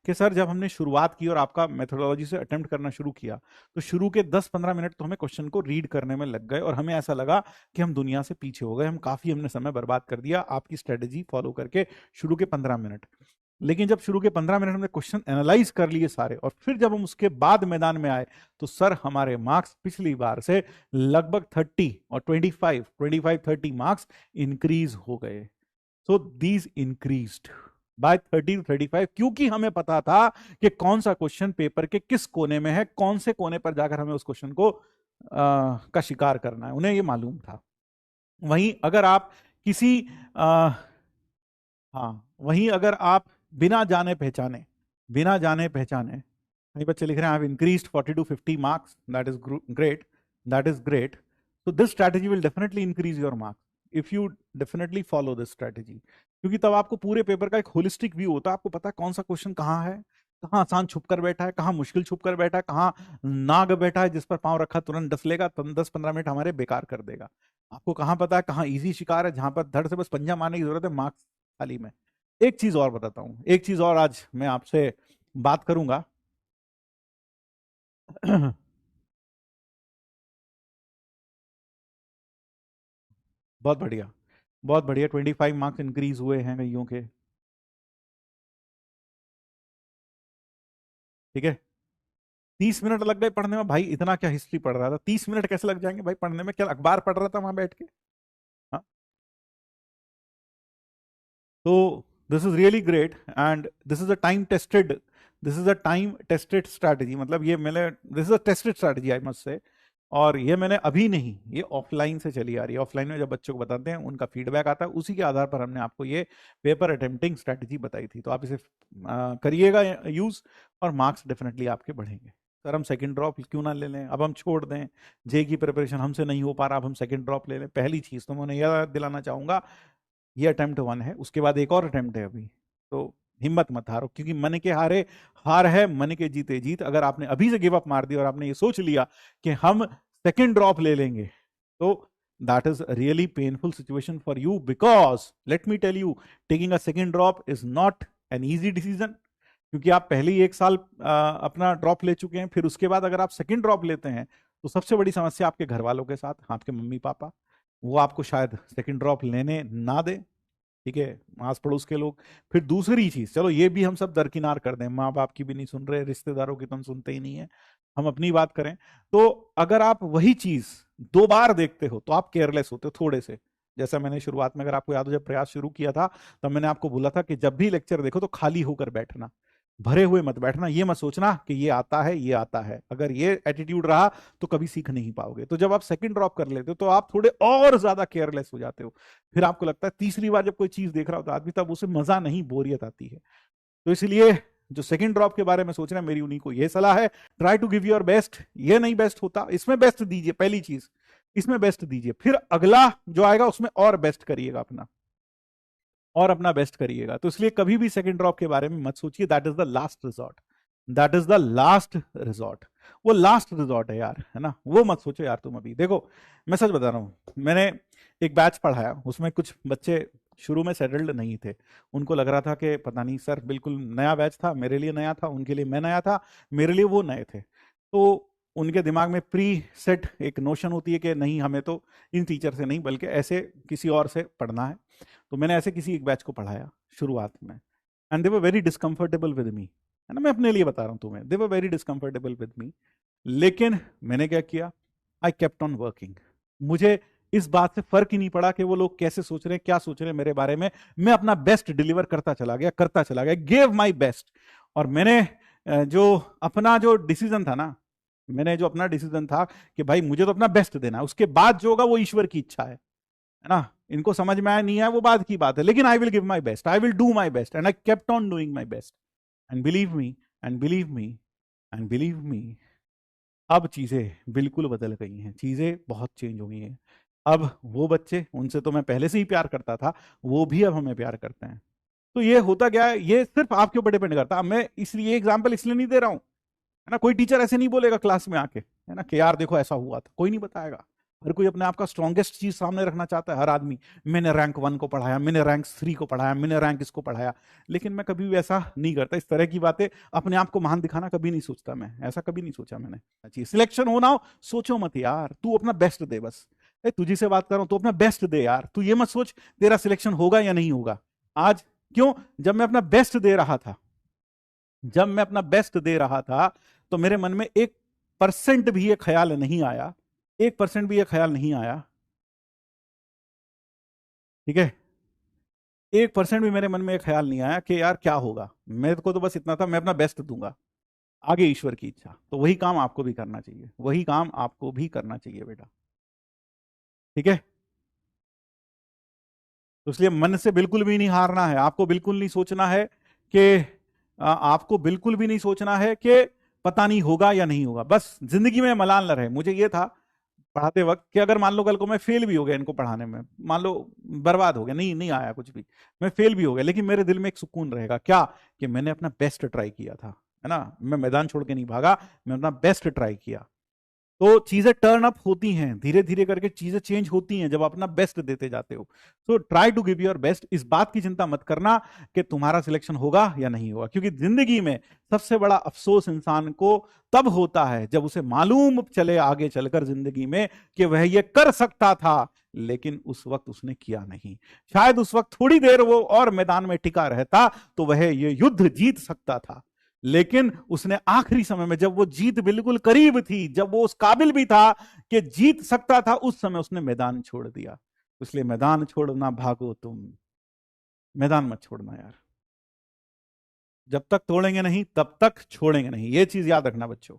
कि सर जब हमने शुरुआत की और आपका मेथोडोलॉजी से अटेम्प्ट करना शुरू किया तो शुरू के 10-15 मिनट तो हमें क्वेश्चन को रीड करने में लग गए और हमें ऐसा लगा कि हम दुनिया से पीछे हो गए, हम काफी हमने समय बर्बाद कर दिया आपकी स्ट्रेटेजी फॉलो करके शुरू के 15 मिनट। लेकिन जब शुरू के 15 मिनट हमने क्वेश्चन एनालाइज कर लिए सारे और फिर जब हम उसके बाद मैदान में आए तो सर हमारे मार्क्स पिछली बार से लगभग 30 और 25-30 मार्क्स इंक्रीज हो गए। So these increased by 30 to 35, क्योंकि हमें पता था कि कौन सा क्वेश्चन पेपर के किस कोने में है, कौन से कोने पर जाकर हमें उस क्वेश्चन को का शिकार करना है, उन्हें ये मालूम था। वहीं अगर आप किसी वहीं अगर आप बिना जाने पहचाने कई बच्चे लिख रहे हैं I have increased 40 to 50 marks, that is great, that is great. So this strategy will definitely increase your marks if you definitely follow this strategy, क्योंकि तब आपको पूरे पेपर का एक होलिस्टिक व्यू होता है, आपको पता है कौन सा क्वेश्चन कहाँ है, कहाँ आसान छुप कर बैठा है, कहाँ मुश्किल छुप कर बैठा है, कहाँ नाग बैठा है जिस पर पांव रखा तुरंत डस लेगा, 10-15 मिनट हमारे बेकार कर देगा। आपको कहाँ पता है कहाँ इजी शिकार है, जहां पर धड़ से बस पंजा मारने की जरूरत है मार्क्स थाली में। एक चीज और बताता हूं, एक चीज और आज मैं आपसे बात करूंगा बहुत बढ़िया, बहुत बढ़िया, 25 मार्क्स इंक्रीज हुए हैं कईयों के, ठीक है। 30 मिनट लग गए पढ़ने में, भाई इतना क्या हिस्ट्री पढ़ रहा था, 30 मिनट कैसे लग जाएंगे भाई पढ़ने में, क्या अखबार पढ़ रहा था वहां बैठ के। हाँ, तो this is really great and this is a time tested strategy, मतलब ये मैंने this is a tested strategy I must say. और ये मैंने अभी नहीं, ये ऑफलाइन से चली आ रही है, ऑफलाइन में जब बच्चों को बताते हैं उनका फीडबैक आता है, उसी के आधार पर हमने आपको ये पेपर अटेम्प्टिंग स्ट्रैटेजी बताई थी। तो आप इसे करिएगा यूज और मार्क्स डेफिनेटली आपके बढ़ेंगे। सर हम सेकंड ड्रॉप क्यों ना ले लें, अब हम छोड़ दें, जे की प्रिपरेशन हमसे नहीं हो पा रहा, अब हम सेकंड ड्रॉप ले लें। पहली चीज तो मैं उन्हें यह दिलाना चाहूंगा, ये अटेम्प्ट 1 है, उसके बाद एक और अटेम्प्ट है अभी, तो हिम्मत मत हारो, क्योंकि मन के हारे हार है, मन के जीते जीत। अगर आपने अभी से गिव अप मार दिया और आपने ये सोच लिया कि हम सेकंड ड्रॉप ले लेंगे तो that is really painful situation for you, because let me tell you taking a second drop is not an easy decision, क्योंकि आप पहले ही 1 साल अपना ड्रॉप ले चुके हैं, फिर उसके बाद अगर आप सेकंड ड्रॉप लेते हैं तो सबसे बड़ी समस्या आपके घर वालों के साथ, आपके मम्मी पापा, वो आपको शायद सेकंड ड्रॉप लेने ना दे, ठीक है, आस पड़ोस के लोग। फिर दूसरी चीज, चलो ये भी हम सब दरकिनार कर दें, माँ बाप की भी नहीं सुन रहे, रिश्तेदारों की तो हम सुनते ही नहीं है, हम अपनी बात करें, तो अगर आप वही चीज 2 बार देखते हो तो आप केयरलेस होते हो थोड़े से। जैसा मैंने शुरुआत में, अगर आपको याद हो, जब प्रयास शुरू किया था तब मैंने आपको बोला था कि जब भी लेक्चर देखो तो खाली होकर बैठना, भरे हुए मत बैठना, ये मत सोचना कि ये आता है ये आता है, अगर ये एटीट्यूड रहा तो कभी सीख नहीं पाओगे। तो जब आप सेकंड ड्रॉप कर लेते हो तो आप थोड़े और ज्यादा केयरलेस हो जाते हो, फिर आपको लगता है तीसरी बार जब कोई चीज देख रहा होता है आदमी, तब उसे मजा नहीं, बोरियत आती है। तो इसलिए जो सेकंड ड्रॉप के बारे में सोच रहे हैं, मेरी उन्हीं को यह सलाह है, try to give your best. ये नहीं बेस्ट होता, इसमें बेस्ट दीजिए, पहली चीज इसमें बेस्ट दीजिए, फिर अगला जो आएगा उसमें और बेस्ट करिएगा अपना, और अपना बेस्ट करिएगा। तो इसलिए कभी भी सेकंड ड्रॉप के बारे में मत सोचिए, that is the last resort, that is the last resort, वो लास्ट रिजॉर्ट है यार, है ना, वो मत सोचो यार तुम। अभी देखो मैं सच बता रहा हूं, मैंने एक बैच पढ़ाया, उसमें कुछ बच्चे शुरू में सेटल्ड नहीं थे, उनको लग रहा था कि पता नहीं सर, बिल्कुल नया बैच था, मेरे लिए नया था, उनके लिए मैं नया था, मेरे लिए वो नए थे। तो उनके दिमाग में प्री सेट एक नोशन होती है कि नहीं हमें तो इन टीचर से नहीं बल्कि ऐसे किसी और से पढ़ना है। तो मैंने ऐसे किसी एक बैच को पढ़ाया शुरुआत में, and they were very discomfortable with me, है ना, मैं अपने लिए बता रहा हूं तुम्हें, दे वर वेरी डिस्कंफर्टेबल विद मी। लेकिन मैंने क्या किया, आई केप्ट ऑन वर्किंग। मुझे इस बात से फर्क ही नहीं पड़ा कि वो लोग कैसे सोच रहे हैं, क्या सोच रहे हैं मेरे बारे में, मैं अपना बेस्ट डिलीवर करता चला गया, गेव माई बेस्ट। और मैंने जो अपना जो डिसीजन था ना, मैंने जो अपना डिसीजन था कि भाई मुझे तो अपना बेस्ट देना है, उसके बाद जो होगा वो ईश्वर की इच्छा है ना, इनको समझ में आया नहीं आया वो बात की बात है, लेकिन I will give my best, I will do my best, and I kept on doing my best. And believe me, and believe me, and believe me, अब चीजें बिल्कुल बदल गई हैं, चीजें बहुत चेंज हो गई हैं। अब वो बच्चे, उनसे तो मैं पहले से ही प्यार करता था, वो भी अब हमें प्यार करते हैं। तो ये होता क्या है, ये सिर्फ आपके ऊपर डिपेंड करता है। मैं इसलिए एग्जाम्पल इसलिए नहीं दे रहा हूं, है ना, कोई टीचर ऐसे नहीं बोलेगा क्लास में आके, है ना, कि यार देखो ऐसा हुआ था, कोई नहीं बताएगा। हर कोई अपने आप का स्ट्रॉन्गेस्ट चीज सामने रखना चाहता है, हर आदमी। मैंने रैंक 1 को पढ़ाया, मैंने रैंक 3 को पढ़ाया, मैंने रैंक इसको पढ़ाया। लेकिन मैं कभी भी ऐसा नहीं करता, इस तरह की बातें, अपने आप को महान दिखाना कभी नहीं सोचता मैं, ऐसा कभी नहीं सोचा मैंने। सिलेक्शन होना हो, सोचो मत यार, तू अपना बेस्ट दे बस। तुझी से बात कर रहा हूं, तो अपना बेस्ट दे यार, तू ये मत सोच तेरा सिलेक्शन होगा या नहीं होगा। आज क्यों, जब मैं अपना बेस्ट दे रहा था, जब मैं अपना बेस्ट दे रहा था, तो मेरे मन में 1% भी ये ख्याल नहीं आया, 1% भी ये ख्याल नहीं आया, ठीक है, 1% भी मेरे मन में ये ख्याल नहीं आया कि यार क्या होगा। मेरे को तो बस इतना था, मैं अपना बेस्ट दूंगा, आगे ईश्वर की इच्छा। तो वही काम आपको भी करना चाहिए, वही काम आपको भी करना चाहिए बेटा, ठीक है। तो इसलिए मन से बिल्कुल भी नहीं हारना है, आपको बिल्कुल नहीं सोचना है कि आपको बिल्कुल भी नहीं सोचना है कि पता नहीं होगा या नहीं होगा। बस जिंदगी में मलाल न रहे। मुझे ये था पढ़ाते वक्त कि अगर मान लो कल को मैं फेल भी हो गया इनको पढ़ाने में, मान लो बर्बाद हो गया, नहीं नहीं आया कुछ भी, मैं फेल भी हो गया, लेकिन मेरे दिल में एक सुकून रहेगा, क्या, कि मैंने अपना बेस्ट ट्राई किया था, है ना। मैं मैदान छोड़ के नहीं भागा, मैं अपना बेस्ट ट्राई किया। तो चीजें टर्न अप होती हैं, धीरे धीरे करके चीजें चेंज होती हैं जब आप अपना बेस्ट देते जाते हो। So try to give your best. इस बात की चिंता मत करना कि तुम्हारा सिलेक्शन होगा या नहीं होगा, क्योंकि जिंदगी में सबसे बड़ा अफसोस इंसान को तब होता है जब उसे मालूम चले आगे चलकर जिंदगी में कि वह ये कर सकता था, लेकिन उस वक्त उसने किया नहीं। शायद उस वक्त थोड़ी देर वो और मैदान में टिका रहता तो वह ये युद्ध जीत सकता था, लेकिन उसने आखिरी समय में, जब वो जीत बिल्कुल करीब थी, जब वो उस काबिल भी था कि जीत सकता था, उस समय उसने मैदान छोड़ दिया। इसलिए मैदान छोड़ना भागो तुम, मैदान मत छोड़ना यार। जब तक तोड़ेंगे नहीं तब तक छोड़ेंगे नहीं, ये चीज याद रखना बच्चों।